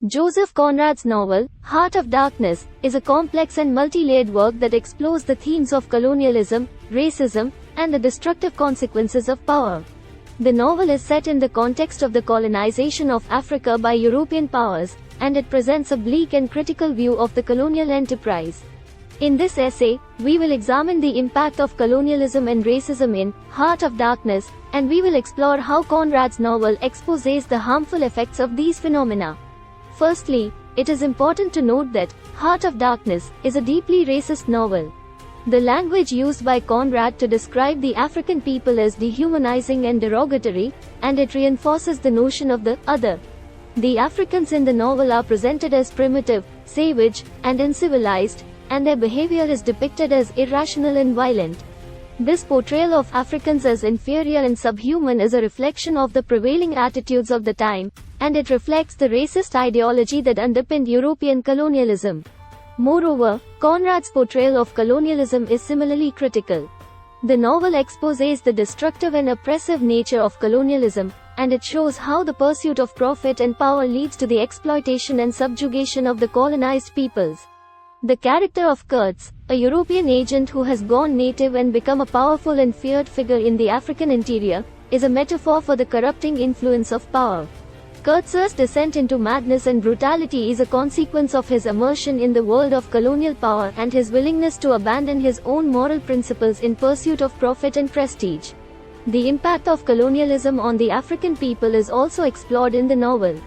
Joseph Conrad's novel, Heart of Darkness, is a complex and multi-layered work that explores the themes of colonialism, racism, and the destructive consequences of power. The novel is set in the context of the colonization of Africa by European powers, and it presents a bleak and critical view of the colonial enterprise. In this essay, we will examine the impact of colonialism and racism in Heart of Darkness, and we will explore how Conrad's novel exposes the harmful effects of these phenomena. Firstly, it is important to note that Heart of Darkness is a deeply racist novel. The language used by Conrad to describe the African people is dehumanizing and derogatory, and it reinforces the notion of the other. The Africans in the novel are presented as primitive, savage, and uncivilized, and their behavior is depicted as irrational and violent. This portrayal of Africans as inferior and subhuman is a reflection of the prevailing attitudes of the time, and it reflects the racist ideology that underpinned European colonialism. Moreover, Conrad's portrayal of colonialism is similarly critical. The novel exposes the destructive and oppressive nature of colonialism, and it shows how the pursuit of profit and power leads to the exploitation and subjugation of the colonized peoples. The character of Kurtz, a European agent who has gone native and become a powerful and feared figure in the African interior, is a metaphor for the corrupting influence of power. Kurtz's descent into madness and brutality is a consequence of his immersion in the world of colonial power and his willingness to abandon his own moral principles in pursuit of profit and prestige. The impact of colonialism on the African people is also explored in the novel.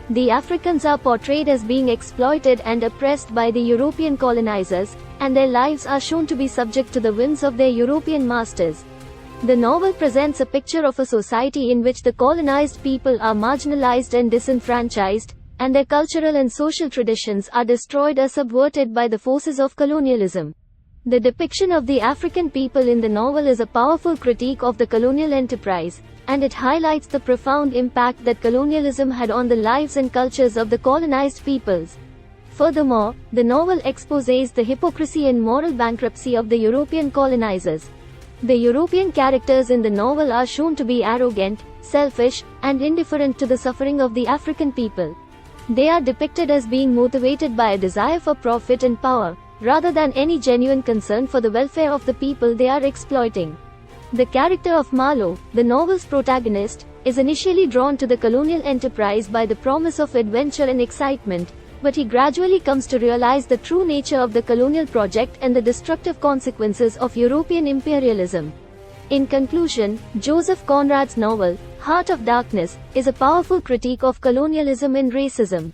The Africans are portrayed as being exploited and oppressed by the European colonizers, and their lives are shown to be subject to the whims of their European masters. The novel presents a picture of a society in which the colonized people are marginalized and disenfranchised, and their cultural and social traditions are destroyed or subverted by the forces of colonialism. The depiction of the African people in the novel is a powerful critique of the colonial enterprise, and it highlights the profound impact that colonialism had on the lives and cultures of the colonized peoples. Furthermore, the novel exposes the hypocrisy and moral bankruptcy of the European colonizers. The European characters in the novel are shown to be arrogant, selfish, and indifferent to the suffering of the African people. They are depicted as being motivated by a desire for profit and power, rather than any genuine concern for the welfare of the people they are exploiting. The character of Marlowe, the novel's protagonist, is initially drawn to the colonial enterprise by the promise of adventure and excitement, but he gradually comes to realize the true nature of the colonial project and the destructive consequences of European imperialism. In conclusion, Joseph Conrad's novel, Heart of Darkness, is a powerful critique of colonialism and racism.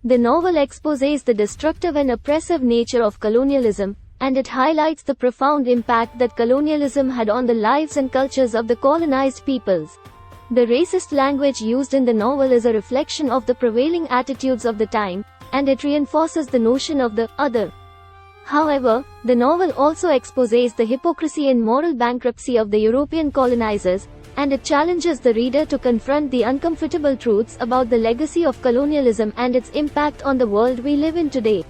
The novel exposes the destructive and oppressive nature of colonialism, and it highlights the profound impact that colonialism had on the lives and cultures of the colonized peoples. The racist language used in the novel is a reflection of the prevailing attitudes of the time, and it reinforces the notion of the other. However, the novel also exposes the hypocrisy and moral bankruptcy of the European colonizers, and it challenges the reader to confront the uncomfortable truths about the legacy of colonialism and its impact on the world we live in today.